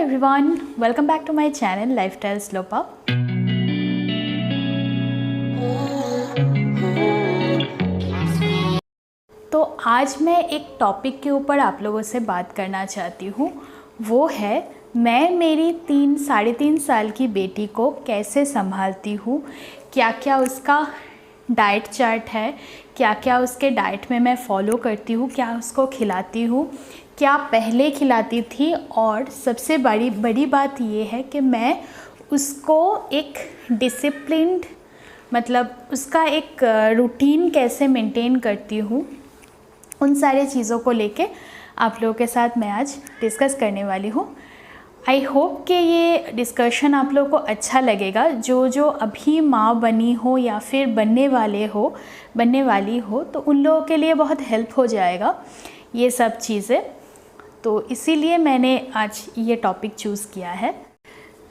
everyone, welcome back to my channel Lifestyle Slopa। तो आज मैं एक टॉपिक के ऊपर आप लोगों से बात करना चाहती हूँ। वो है मैं मेरी 3-3.5 साल की बेटी को कैसे संभालती हूँ, क्या क्या उसका डाइट चार्ट है, क्या क्या उसके डाइट में मैं फॉलो करती हूँ, क्या उसको खिलाती हूँ, क्या पहले खिलाती थी, और सबसे बड़ी बात ये है कि मैं उसको एक डिसिप्लिन्ड मतलब उसका एक रूटीन कैसे मेंटेन करती हूँ, उन सारे चीज़ों को लेके आप लोगों के साथ मैं आज डिस्कस करने वाली हूँ। आई होप कि ये डिस्कशन आप लोगों को अच्छा लगेगा। जो अभी माँ बनी हो या फिर बनने वाली हो तो उन लोगों के लिए बहुत हेल्प हो जाएगा ये सब चीज़ें। तो इसीलिए मैंने आज ये टॉपिक चूज़ किया है।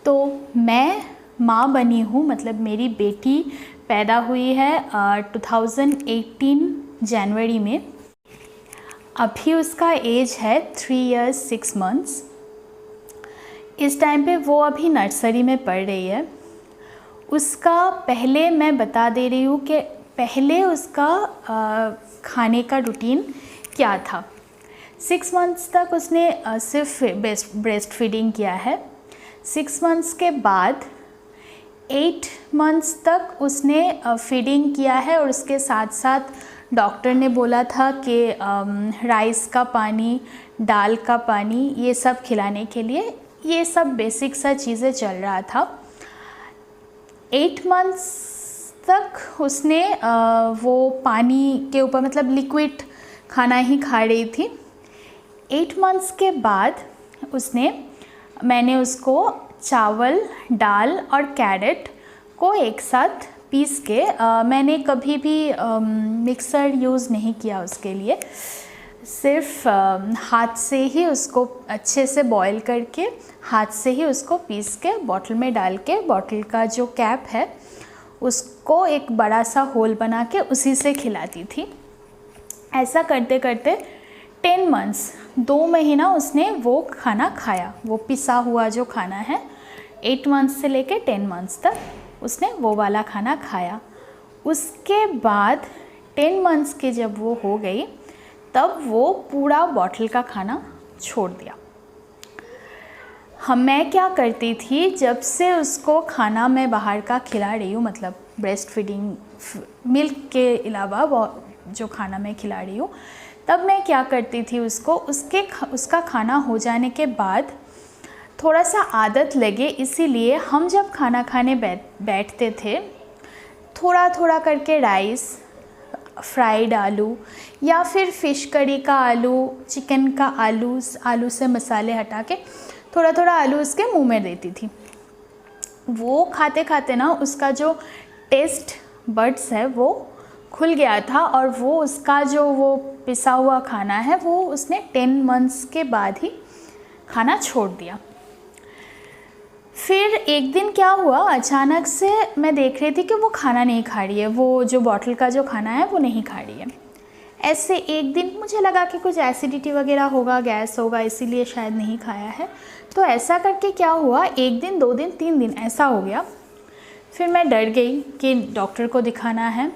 तो मैं माँ बनी हूँ, मतलब मेरी बेटी पैदा हुई है 2018 जनवरी में। अभी उसका एज है 3 years 6 months। इस टाइम पे वो अभी नर्सरी में पढ़ रही है। उसका पहले मैं बता दे रही हूँ कि पहले उसका खाने का रूटीन क्या था। 6 months तक उसने सिर्फ ब्रेस्ट फीडिंग किया है। 6 months के बाद 8 months तक उसने फीडिंग किया है, और उसके साथ साथ डॉक्टर ने बोला था कि राइस का पानी, दाल का पानी, ये सब खिलाने के लिए। ये सब बेसिक सा चीज़ें चल रहा था। 8 months तक उसने वो पानी के ऊपर मतलब लिक्विड खाना ही खा रही थी। 8 months के बाद मैंने उसको चावल, दाल और कैरेट को एक साथ पीस के मैंने कभी भी मिक्सर यूज़ नहीं किया उसके लिए। सिर्फ हाथ से ही उसको अच्छे से बॉईल करके हाथ से ही उसको पीस के बॉटल में डाल के, बॉटल का जो कैप है उसको एक बड़ा सा होल बना के उसी से खिलाती थी। ऐसा करते करते 10 months 2 महीना उसने वो खाना खाया, वो पिसा हुआ जो खाना है। 8 months से लेके 10 months तक उसने वो वाला खाना खाया। उसके बाद 10 months के जब वो हो गई तब वो पूरा बॉटल का खाना छोड़ दिया। मैं क्या करती थी, जब से उसको खाना मैं बाहर का खिला रही हूँ, मतलब ब्रेस्ट फीडिंग मिल्क के अलावा वो जो खाना मैं खिला रही हूँ, तब मैं क्या करती थी, उसका खाना हो जाने के बाद थोड़ा सा आदत लगे, इसीलिए हम जब खाना खाने बैठते थे थोड़ा थोड़ा करके राइस, फ्राइड आलू या फिर फ़िश करी का आलू, चिकन का आलू से मसाले हटा के थोड़ा थोड़ा आलू उसके मुंह में देती थी। वो खाते खाते ना उसका जो टेस्ट बड्स है वो खुल गया था, और वो उसका जो वो पिसा हुआ खाना है वो उसने 10 months के बाद ही खाना छोड़ दिया। फिर एक दिन क्या हुआ, अचानक से मैं देख रही थी कि वो खाना नहीं खा रही है, वो जो बॉटल का जो खाना है वो नहीं खा रही है। ऐसे एक दिन मुझे लगा कि कुछ एसिडिटी वगैरह होगा, गैस होगा, इसीलिए शायद नहीं खाया है। तो ऐसा करके क्या हुआ, 1 दिन 2 दिन 3 दिन ऐसा हो गया। फिर मैं डर गई कि डॉक्टर को दिखाना है।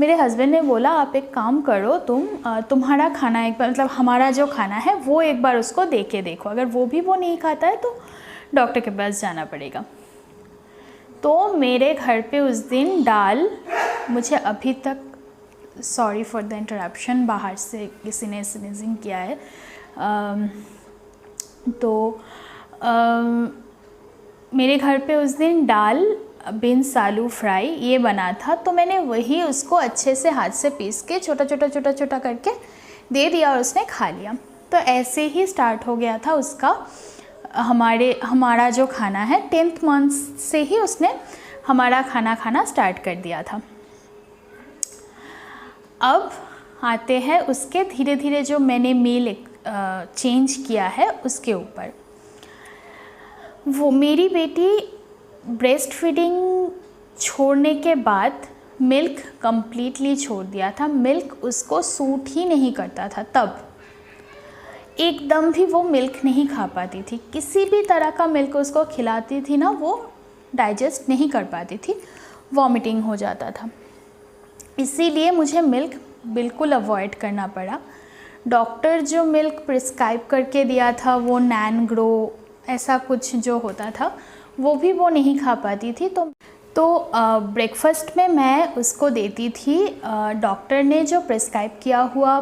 मेरे हस्बैंड ने बोला आप एक काम करो, तुम्हारा खाना एक बार, मतलब हमारा जो खाना है वो एक बार उसको दे के देखो, अगर वो नहीं खाता है तो डॉक्टर के पास जाना पड़ेगा। तो मेरे घर पे उस दिन दाल, मुझे अभी तक, सॉरी फॉर द इंटरप्शन, बाहर से किसी ने स्नीजिंग किया है। मेरे घर पे उस दिन दाल, बीन्स आलू फ्राई ये बना था, तो मैंने वही उसको अच्छे से हाथ से पीस के छोटा छोटा करके दे दिया और उसने खा लिया। तो ऐसे ही स्टार्ट हो गया था उसका हमारा जो खाना है। 10th month से ही उसने हमारा खाना खाना स्टार्ट कर दिया था। अब आते हैं उसके धीरे धीरे जो मैंने मील चेंज किया है उसके ऊपर। वो मेरी बेटी ब्रेस्ट फीडिंग छोड़ने के बाद मिल्क कम्प्लीटली छोड़ दिया था। मिल्क उसको सूट ही नहीं करता था तब। एकदम भी वो मिल्क नहीं खा पाती थी। किसी भी तरह का मिल्क उसको खिलाती थी ना, वो डाइजेस्ट नहीं कर पाती थी, वॉमिटिंग हो जाता था। इसीलिए मुझे मिल्क बिल्कुल अवॉइड करना पड़ा। डॉक्टर जो मिल्क प्रिस्क्राइब करके दिया था वो नैन ग्रो ऐसा कुछ जो होता था, वो भी वो नहीं खा पाती थी। तो ब्रेकफास्ट में मैं उसको देती थी। डॉक्टर ने जो प्रिस्क्राइब किया हुआ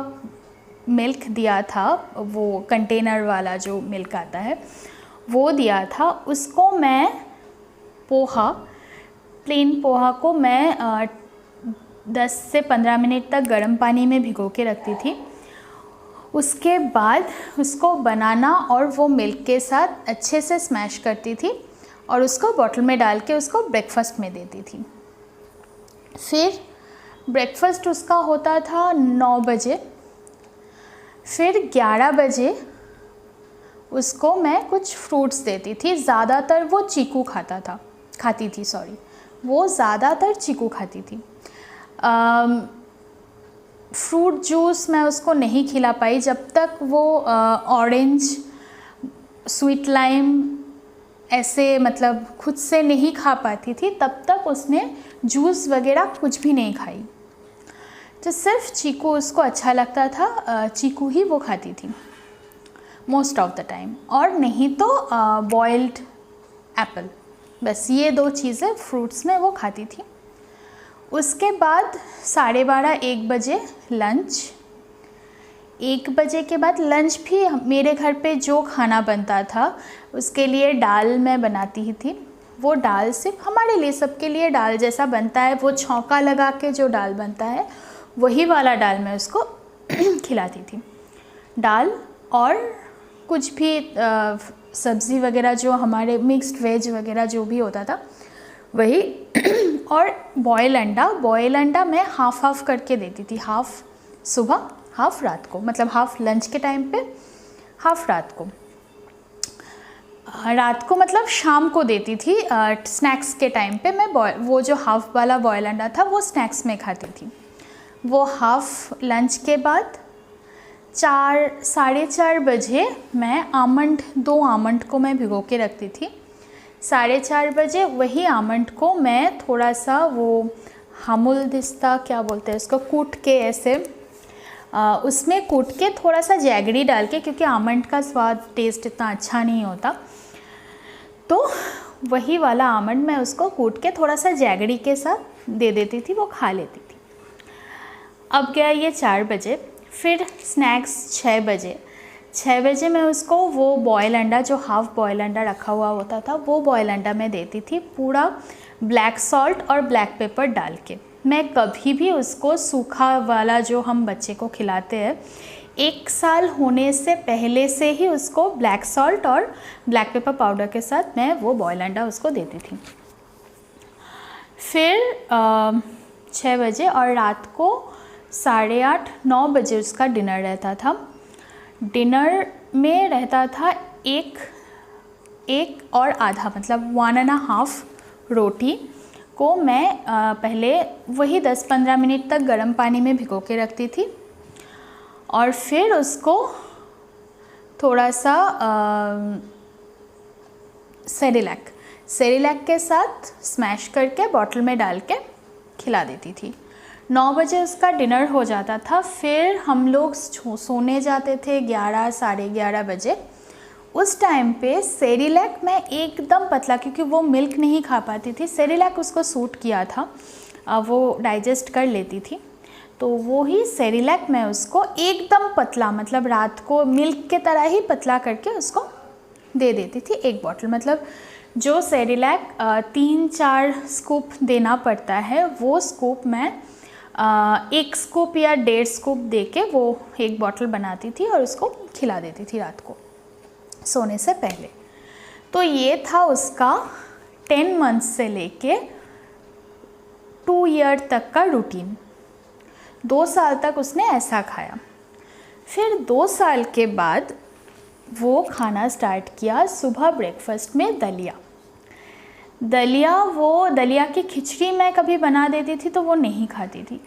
मिल्क दिया था, वो कंटेनर वाला जो मिल्क आता है वो दिया था, उसको मैं प्लेन पोहा को मैं 10 से 15 मिनट तक गर्म पानी में भिगो के रखती थी। उसके बाद उसको बनाना और वो मिल्क के साथ अच्छे से स्मैश करती थी और उसको बॉटल में डाल के उसको ब्रेकफास्ट में देती थी। फिर ब्रेकफास्ट उसका होता था 9 बजे। फिर 11 बजे उसको मैं कुछ फ्रूट्स देती थी। ज़्यादातर वो चीकू खाती थी। वो ज़्यादातर चीकू खाती थी। फ्रूट जूस मैं उसको नहीं खिला पाई जब तक वो ऑरेंज, स्वीट लाइम ऐसे मतलब खुद से नहीं खा पाती थी, तब तक उसने जूस वगैरह कुछ भी नहीं खाई। तो सिर्फ चीकू उसको अच्छा लगता था, चीकू ही वो खाती थी मोस्ट ऑफ द टाइम, और नहीं तो बॉइल्ड एप्पल। बस ये 2 चीज़ें फ्रूट्स में वो खाती थी। उसके बाद 12:30 1 बजे लंच। 1 बजे के बाद लंच भी मेरे घर पे जो खाना बनता था उसके लिए दाल मैं बनाती ही थी। वो दाल सिर्फ हमारे लिए, सबके लिए दाल जैसा बनता है, वो छौंका लगा के जो दाल बनता है वही वाला दाल मैं उसको खिलाती थी। दाल और कुछ भी सब्ज़ी वगैरह जो हमारे मिक्स्ड वेज वगैरह जो भी होता था वही और बॉयल अंडा मैं हाफ करके देती थी। हाफ सुबह, हाफ रात को, मतलब हाफ लंच के टाइम पे, हाफ रात को। रात को मतलब शाम को देती थी। स्नैक्स के टाइम पे मैं वो जो हाफ वाला बॉयल अंडा था वो स्नैक्स में खाती थी। वो हाफ लंच के बाद 4 साढ़े 4 बजे मैं 2 आमंड को मैं भिगो के रखती थी। 4:30 बजे वही आमंड को मैं थोड़ा सा वो हामुल दिस्ता क्या बोलते हैं उसको, कूट के ऐसे उसमें कूट के थोड़ा सा जैगरी डाल के, क्योंकि आमंड का स्वाद टेस्ट इतना अच्छा नहीं होता, तो वही वाला आमंड मैं उसको कूट के थोड़ा सा जैगरी के साथ दे देती थी, वो खा लेती थी। अब गया ये 4 बजे। फिर स्नैक्स 6 बजे। 6 बजे मैं उसको वो बॉयल अंडा, जो हाफ़ बॉयल अंडा रखा हुआ होता था, वो बॉयल अंडा मैं देती थी पूरा ब्लैक सॉल्ट और ब्लैक पेपर डाल के। मैं कभी भी उसको सूखा वाला जो हम बच्चे को खिलाते हैं, 1 साल होने से पहले से ही उसको ब्लैक सॉल्ट और ब्लैक पेपर पाउडर के साथ मैं वो बॉयल अंडा उसको देती थी। फिर 6 बजे और रात को 8:30-9 बजे उसका डिनर रहता था। डिनर में रहता था एक और आधा, मतलब 1.5 रोटी को मैं पहले वही 10-15 मिनट तक गर्म पानी में भिगो के रखती थी और फिर उसको थोड़ा सा सेरेलैक के साथ स्मैश करके बॉटल में डाल के खिला देती थी। 9 बजे उसका डिनर हो जाता था। फिर हम लोग सोने जाते थे 11 साढ़े 11 बजे। उस टाइम पे सेरेलैक मैं एकदम पतला, क्योंकि वो मिल्क नहीं खा पाती थी, सेरेलैक उसको सूट किया था, वो डाइजेस्ट कर लेती थी, तो वो ही सेरेलैक मैं उसको एकदम पतला, मतलब रात को मिल्क के तरह ही पतला करके उसको दे देती थी 1 बॉटल। मतलब जो सेरेलैक 3-4 स्कूप देना पड़ता है, वो स्कूप मैं 1 स्कूप या 1.5 स्कूप दे के वो 1 बॉटल बनाती थी और उसको खिला देती थी रात को सोने से पहले। तो ये था उसका 10 मंथ्स से लेके 2 ईयर तक का रूटीन। 2 साल तक उसने ऐसा खाया। फिर 2 साल के बाद वो खाना स्टार्ट किया सुबह ब्रेकफास्ट में दलिया। वो दलिया की खिचड़ी मैं कभी बना देती थी तो वो नहीं खाती थी।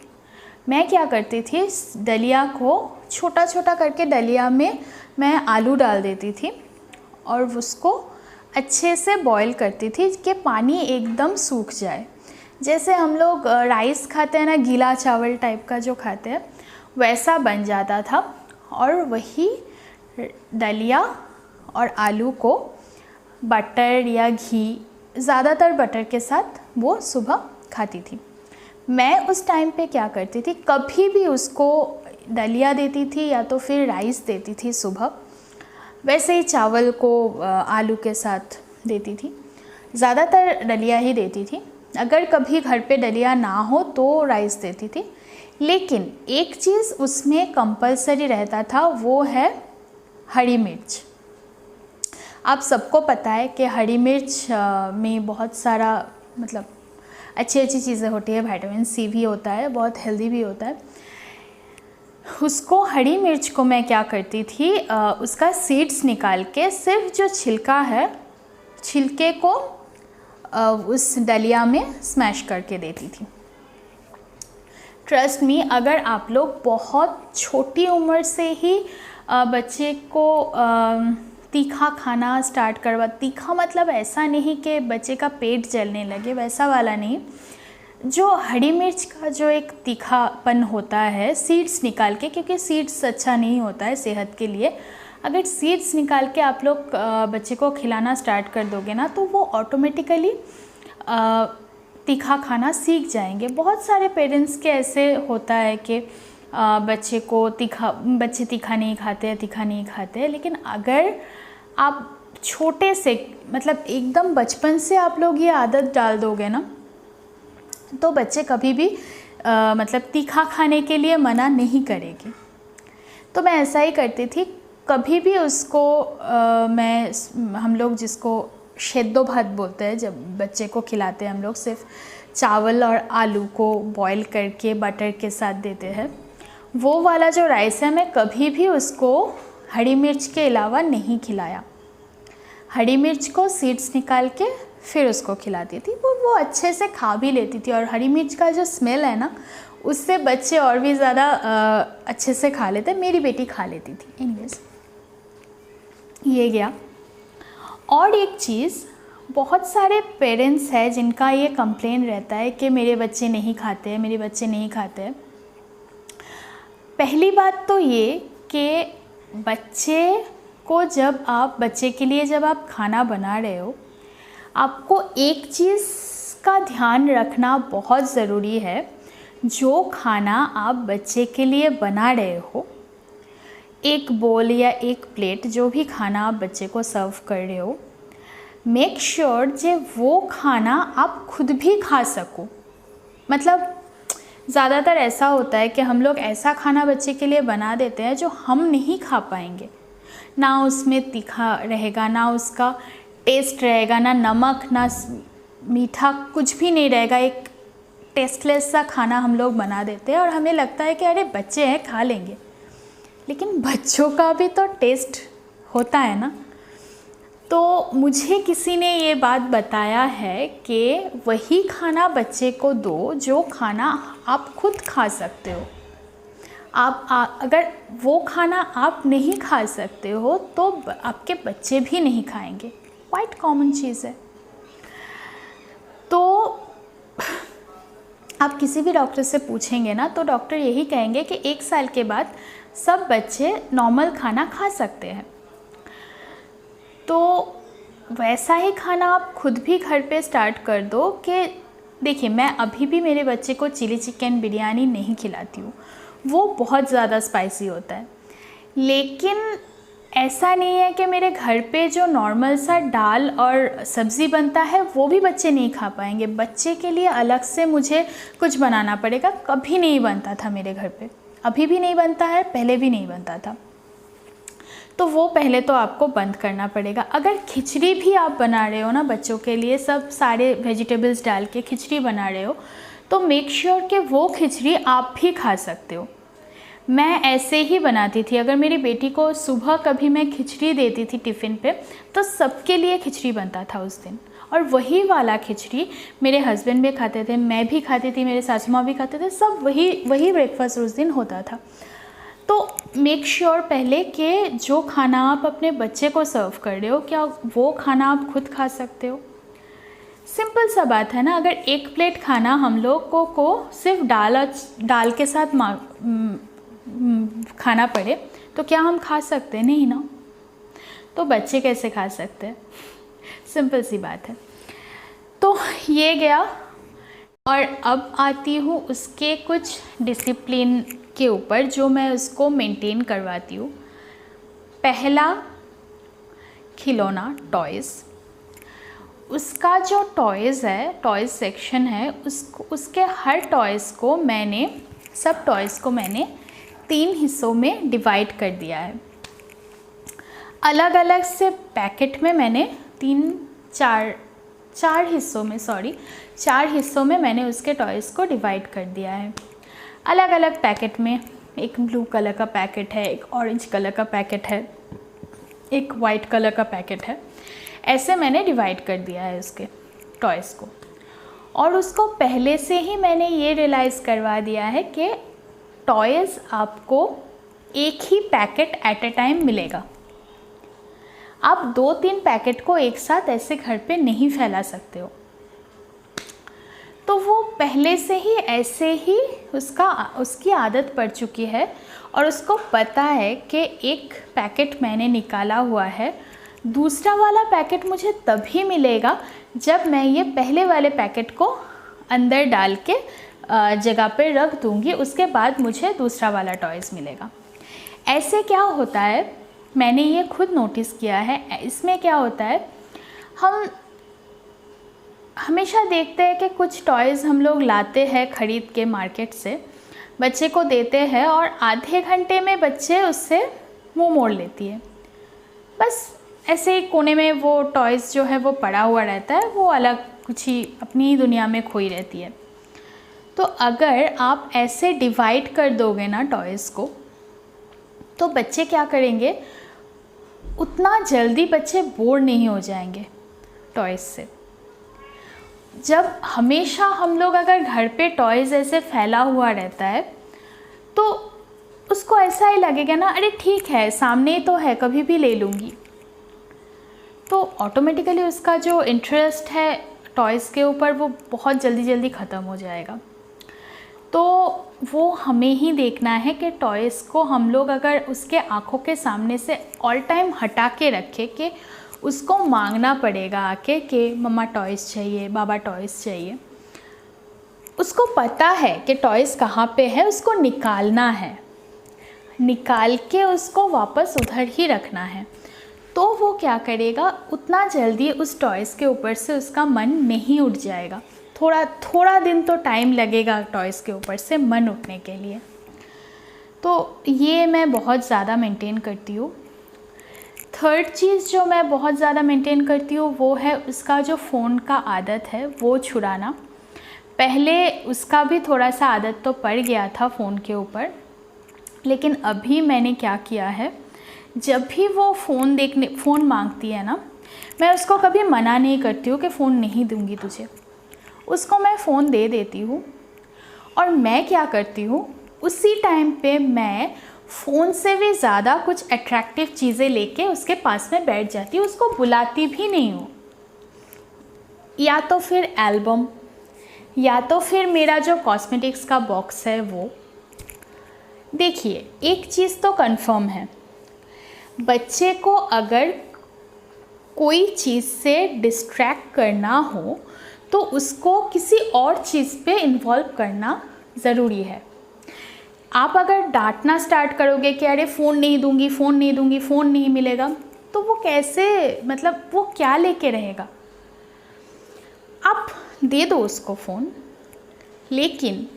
मैं क्या करती थी, दलिया को छोटा छोटा करके दलिया में मैं आलू डाल देती थी और उसको अच्छे से बॉईल करती थी कि पानी एकदम सूख जाए। जैसे हम लोग राइस खाते हैं ना, गीला चावल टाइप का जो खाते हैं, वैसा बन जाता था। और वही दलिया और आलू को बटर या घी, ज़्यादातर बटर के साथ वो सुबह खाती थी। मैं उस टाइम पे क्या करती थी, कभी भी उसको दलिया देती थी या तो फिर राइस देती थी सुबह, वैसे ही चावल को आलू के साथ देती थी। ज़्यादातर दलिया ही देती थी, अगर कभी घर पे दलिया ना हो तो राइस देती थी। लेकिन एक चीज़ उसमें कंपलसरी रहता था, वो है हरी मिर्च। आप सबको पता है कि हरी मिर्च में बहुत सारा मतलब अच्छी अच्छी चीज़ें होती है, विटामिन सी भी होता है, बहुत हेल्दी भी होता है। उसको हरी मिर्च को मैं क्या करती थी, उसका सीड्स निकाल के सिर्फ जो छिलका है, छिलके को उस दलिया में स्मैश करके देती थी। ट्रस्ट मी, अगर आप लोग बहुत छोटी उम्र से ही बच्चे को तीखा खाना स्टार्ट करवा, तीखा मतलब ऐसा नहीं कि बच्चे का पेट जलने लगे, वैसा वाला नहीं, जो हरी मिर्च का जो एक तीखापन होता है सीड्स निकाल के, क्योंकि सीड्स अच्छा नहीं होता है सेहत के लिए, अगर सीड्स निकाल के आप लोग बच्चे को खिलाना स्टार्ट कर दोगे ना, तो वो ऑटोमेटिकली तीखा खाना सीख जाएंगे। बहुत सारे पेरेंट्स के ऐसे होता है कि बच्चे तीखा नहीं खाते, लेकिन अगर आप छोटे से मतलब एकदम बचपन से आप लोग ये आदत डाल दोगे ना, तो बच्चे कभी भी मतलब तीखा खाने के लिए मना नहीं करेंगे। तो मैं ऐसा ही करती थी, कभी भी उसको हम लोग जिसको शेद्दो भात बोलते हैं, जब बच्चे को खिलाते हैं हम लोग, सिर्फ चावल और आलू को बॉईल करके बटर के साथ देते हैं, वो वाला जो राइस है, मैं कभी भी उसको हरी मिर्च के अलावा नहीं खिलाया। हरी मिर्च को सीड्स निकाल के फिर उसको खिलाती थी, वो अच्छे से खा भी लेती थी। और हरी मिर्च का जो स्मेल है ना, उससे बच्चे और भी ज़्यादा अच्छे से खा लेते। मेरी बेटी खा लेती थी। एनीवेज, ये गया। और एक चीज़, बहुत सारे पेरेंट्स हैं जिनका ये कंप्लेन रहता है कि मेरे बच्चे नहीं खाते। पहली बात तो ये कि बच्चे को जब आप खाना बना रहे हो, आपको एक चीज़ का ध्यान रखना बहुत ज़रूरी है। जो खाना आप बच्चे के लिए बना रहे हो, एक बोल या एक प्लेट, जो भी खाना आप बच्चे को सर्व कर रहे हो, मेक श्योर जे वो खाना आप खुद भी खा सको। मतलब ज़्यादातर ऐसा होता है कि हम लोग ऐसा खाना बच्चे के लिए बना देते हैं जो हम नहीं खा पाएंगे। ना उसमें तीखा रहेगा, ना उसका टेस्ट रहेगा, ना नमक, ना मीठा, कुछ भी नहीं रहेगा। एक टेस्टलेस सा खाना हम लोग बना देते हैं और हमें लगता है कि अरे बच्चे हैं, खा लेंगे। लेकिन बच्चों का भी तो टेस्ट होता है ना। तो मुझे किसी ने ये बात बताया है कि वही खाना बच्चे को दो जो खाना आप खुद खा सकते हो। अगर वो खाना आप नहीं खा सकते हो तो आपके बच्चे भी नहीं खाएंगे। क्वाइट कॉमन चीज़ है। तो आप किसी भी डॉक्टर से पूछेंगे ना, तो डॉक्टर यही कहेंगे कि 1 साल के बाद सब बच्चे नॉर्मल खाना खा सकते हैं। तो वैसा ही खाना आप खुद भी घर पे स्टार्ट कर दो कि देखिए, मैं अभी भी मेरे बच्चे को चिली चिकन बिरयानी नहीं खिलाती हूँ, वो बहुत ज़्यादा स्पाइसी होता है। लेकिन ऐसा नहीं है कि मेरे घर पे जो नॉर्मल सा दाल और सब्ज़ी बनता है वो भी बच्चे नहीं खा पाएंगे। बच्चे के लिए अलग से मुझे कुछ बनाना पड़ेगा। कभी नहीं बनता था मेरे घर पे, अभी भी नहीं बनता है, पहले भी नहीं बनता था। तो वो पहले तो आपको बंद करना पड़ेगा। अगर खिचड़ी भी आप बना रहे हो ना बच्चों के लिए, सब सारे वेजिटेबल्स डाल के खिचड़ी बना रहे हो, तो मेक श्योर कि वो खिचड़ी आप भी खा सकते हो। मैं ऐसे ही बनाती थी। अगर मेरी बेटी को सुबह कभी मैं खिचड़ी देती थी टिफ़िन पे, तो सबके लिए खिचड़ी बनता था उस दिन। और वही वाला खिचड़ी मेरे हस्बैंड भी खाते थे, मैं भी खाती थी, मेरे सासू माँ भी खाते थे, सब वही ब्रेकफास्ट उस दिन होता था। तो मेक श्योर पहले कि जो खाना आप अपने बच्चे को सर्व कर रहे हो, क्या वो खाना आप खुद खा सकते हो। सिंपल सा बात है ना। अगर एक प्लेट खाना हम लोग को सिर्फ दाल के साथ खाना पड़े तो क्या हम खा सकते हैं? नहीं ना। तो बच्चे कैसे खा सकते हैं? सिंपल सी बात है। तो ये गया, और अब आती हूँ उसके कुछ डिसिप्लिन के ऊपर जो मैं उसको मेंटेन करवाती हूँ। पहला, खिलौना, टॉयज़। उसका जो टॉयज़ है, टॉयज़ सेक्शन है, उसके हर टॉयज़ को सब टॉयज़ को मैंने 3 हिस्सों में डिवाइड कर दिया है। अलग अलग से पैकेट में मैंने 4 हिस्सों में मैंने उसके टॉयज़ को डिवाइड कर दिया है। अलग अलग पैकेट में, एक ब्लू कलर का पैकेट है, एक ऑरेंज कलर का पैकेट है, एक वाइट कलर का पैकेट है। ऐसे मैंने डिवाइड कर दिया है उसके टॉयज़ को। और उसको पहले से ही मैंने ये रियलाइज़ करवा दिया है कि टॉयज़ आपको एक ही पैकेट एट अ टाइम मिलेगा। आप 2-3 पैकेट को एक साथ ऐसे घर पे नहीं फैला सकते हो। तो वो पहले से ही ऐसे ही उसकी आदत पड़ चुकी है, और उसको पता है कि एक पैकेट मैंने निकाला हुआ है, दूसरा वाला पैकेट मुझे तभी मिलेगा जब मैं ये पहले वाले पैकेट को अंदर डाल के जगह पे रख दूँगी, उसके बाद मुझे दूसरा वाला टॉयज़ मिलेगा। ऐसे क्या होता है, मैंने ये खुद नोटिस किया है। इसमें क्या होता है, हम हमेशा देखते हैं कि कुछ टॉयज़ हम लोग लाते हैं ख़रीद के मार्केट से, बच्चे को देते हैं और आधे घंटे में बच्चे उससे मुँह मोड़ लेती है। बस ऐसे ही कोने में वो टॉयज़ जो है वो पड़ा हुआ रहता है, वो अलग कुछ ही अपनी ही दुनिया में खोई रहती है। तो अगर आप ऐसे डिवाइड कर दोगे ना टॉयज़ को, तो बच्चे क्या करेंगे, उतना जल्दी बच्चे बोर नहीं हो जाएंगे टॉयज़ से। जब हमेशा हम लोग अगर घर पे टॉयज़ ऐसे फैला हुआ रहता है तो उसको ऐसा ही लगेगा ना, अरे ठीक है सामने ही तो है, कभी भी ले लूँगी। तो ऑटोमेटिकली उसका जो इंटरेस्ट है टॉयज़ के ऊपर वो बहुत जल्दी ख़त्म हो जाएगा। तो वो हमें ही देखना है कि टॉयज़ को हम लोग अगर उसके आँखों के सामने से ऑल टाइम हटा के रखें कि उसको मांगना पड़ेगा आके कि मम्मा टॉयज़ चाहिए, बाबा टॉयज़ चाहिए। उसको पता है कि टॉयज़ कहाँ पे है, उसको निकालना है, निकाल के उसको वापस उधर ही रखना है। तो वो क्या करेगा, उतना जल्दी उस टॉयज़ के ऊपर से उसका मन नहीं उठ जाएगा। थोड़ा दिन तो टाइम लगेगा टॉयज़ के ऊपर से मन उठने के लिए। तो ये मैं बहुत ज़्यादा मेंटेन करती हूँ। थर्ड चीज़ जो मैं बहुत ज़्यादा मेंटेन करती हूँ वो है उसका जो फ़ोन का आदत है वो छुड़ाना। पहले उसका भी थोड़ा सा आदत तो पड़ गया था फ़ोन के ऊपर, लेकिन अभी मैंने क्या किया है, जब भी वो फ़ोन मांगती है ना, मैं उसको कभी मना नहीं करती हूँ कि फ़ोन नहीं दूँगी तुझे। उसको मैं फ़ोन दे देती हूँ, और मैं क्या करती हूँ, उसी टाइम पे मैं फ़ोन से भी ज़्यादा कुछ अट्रैक्टिव चीज़ें लेके उसके पास में बैठ जाती हूँ, उसको बुलाती भी नहीं हूँ। या तो फिर एल्बम, या तो फिर मेरा जो कॉस्मेटिक्स का बॉक्स है वो। देखिए एक चीज़ तो कंफर्म है, बच्चे को अगर कोई चीज़ से डिस्ट्रैक्ट करना हो तो उसको किसी और चीज़ पे इन्वॉल्व करना ज़रूरी है। आप अगर डांटना स्टार्ट करोगे कि अरे फ़ोन नहीं दूंगी, फ़ोन नहीं दूंगी, फ़ोन नहीं मिलेगा, तो वो कैसे, मतलब वो क्या लेके रहेगा। आप दे दो उसको फ़ोन, लेकिन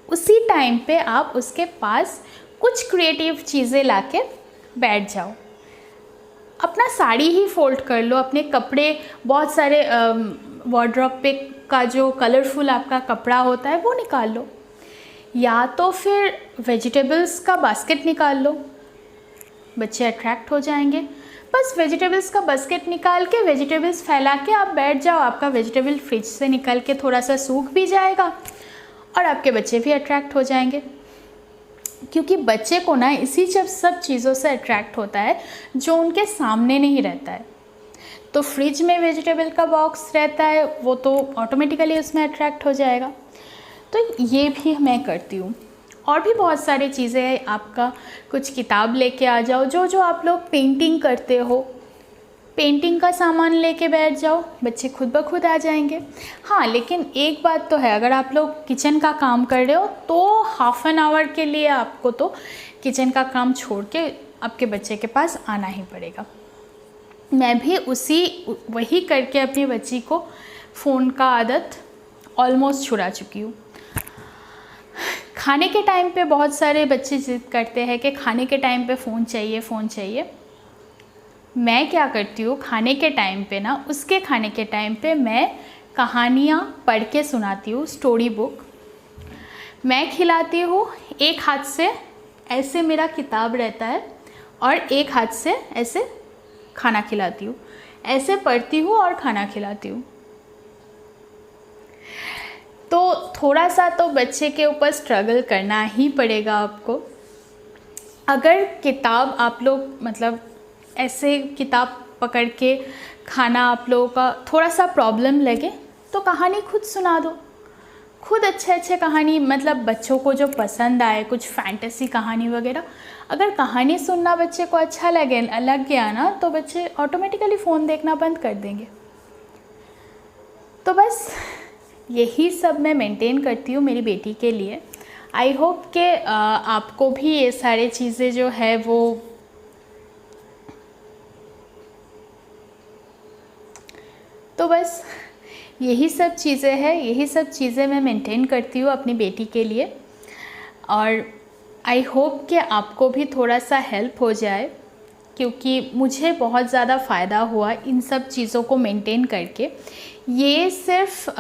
उसी टाइम पे आप उसके पास कुछ क्रिएटिव चीज़ें लाके बैठ जाओ। अपना साड़ी ही फोल्ड कर लो, अपने कपड़े, बहुत सारे वार्डरोब पे का जो कलरफुल आपका कपड़ा होता है वो निकाल लो, या तो फिर वेजिटेबल्स का बास्केट निकाल लो, बच्चे अट्रैक्ट हो जाएंगे। बस वेजिटेबल्स का बास्केट निकाल के वेजिटेबल्स फैला के आप बैठ जाओ, आपका वेजिटेबल फ्रिज से निकल के थोड़ा सा सूख भी जाएगा और आपके बच्चे भी अट्रैक्ट हो जाएंगे। क्योंकि बच्चे को ना इसी सब चीज़ों से अट्रैक्ट होता है जो उनके सामने नहीं रहता है। तो फ्रिज में वेजिटेबल का बॉक्स रहता है, वो तो ऑटोमेटिकली उसमें अट्रैक्ट हो जाएगा। तो ये भी मैं करती हूँ। और भी बहुत सारी चीज़ें हैं, आपका कुछ किताब लेके आ जाओ, जो आप लोग पेंटिंग करते हो, पेंटिंग का सामान लेके बैठ जाओ, बच्चे खुद ब खुद आ जाएंगे। हाँ, लेकिन एक बात तो है, अगर आप लोग किचन का काम कर रहे हो तो हाफ एन आवर के लिए आपको तो किचन का काम छोड़ के आपके बच्चे के पास आना ही पड़ेगा। मैं भी वही करके अपनी बच्ची को फ़ोन का आदत ऑलमोस्ट छुड़ा चुकी हूँ। खाने के टाइम पे बहुत सारे बच्चे जिद करते हैं कि खाने के टाइम पे फ़ोन चाहिए। मैं क्या करती हूँ, खाने के टाइम पे ना, उसके खाने के टाइम पे मैं कहानियाँ पढ़ के सुनाती हूँ, स्टोरी बुक मैं खिलाती हूँ। एक हाथ से ऐसे मेरा किताब रहता है और एक हाथ से ऐसे खाना खिलाती हूँ, ऐसे पढ़ती हूँ और खाना खिलाती हूँ। तो थोड़ा सा तो बच्चे के ऊपर स्ट्रगल करना ही पड़ेगा आपको। अगर किताब आप लोग मतलब ऐसे किताब पकड़ के खाना आप लोगों का थोड़ा सा प्रॉब्लम लगे तो कहानी खुद सुना दो, खुद अच्छे कहानी, मतलब बच्चों को जो पसंद आए, कुछ फैंटेसी कहानी वगैरह। अगर कहानी सुनना बच्चे को अच्छा लग गया ना, तो बच्चे ऑटोमेटिकली फ़ोन देखना बंद कर देंगे। तो बस यही सब मैं मेंटेन करती हूँ मेरी बेटी के लिए। आई होप कि आपको भी ये सारी चीज़ें जो है वो तो बस यही सब चीज़ें हैं, यही सब चीज़ें मैं मेंटेन करती हूँ अपनी बेटी के लिए। और आई होप कि आपको भी थोड़ा सा हेल्प हो जाए, क्योंकि मुझे बहुत ज़्यादा फ़ायदा हुआ इन सब चीज़ों को मेंटेन करके। ये सिर्फ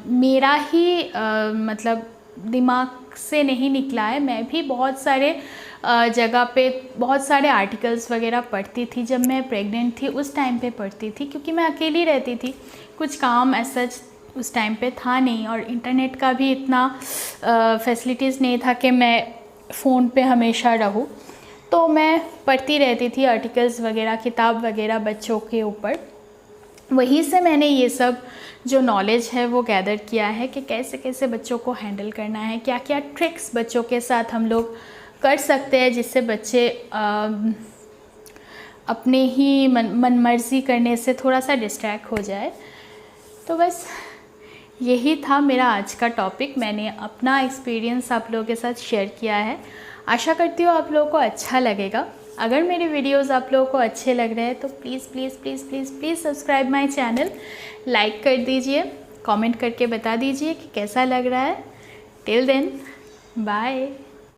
मेरा ही मतलब दिमाग से नहीं निकला है, मैं भी बहुत सारे जगह पे बहुत सारे आर्टिकल्स वगैरह पढ़ती थी। जब मैं प्रेग्नेंट थी उस टाइम पे पढ़ती थी, क्योंकि मैं अकेली रहती थी, कुछ काम ऐसा उस टाइम पे था नहीं, और इंटरनेट का भी इतना फैसिलिटीज़ नहीं था कि मैं फ़ोन पे हमेशा रहूँ। तो मैं पढ़ती रहती थी आर्टिकल्स वगैरह, किताब वगैरह बच्चों के ऊपर। वहीं से मैंने ये सब जो नॉलेज है वो गैदर किया है कि कैसे कैसे बच्चों को हैंडल करना है, क्या क्या ट्रिक्स बच्चों के साथ हम लोग कर सकते हैं जिससे बच्चे अपने ही मन मर्जी करने से थोड़ा सा डिस्ट्रैक्ट हो जाए। तो बस यही था मेरा आज का टॉपिक। मैंने अपना एक्सपीरियंस आप लोगों के साथ शेयर किया है। आशा करती हूँ आप लोगों को अच्छा लगेगा। अगर मेरे वीडियोस आप लोगों को अच्छे लग रहे हैं तो please please please please please subscribe my channel, like कर दीजिए, कमेंट करके बता दीजिए कि कैसा लग रहा है। Till then, bye.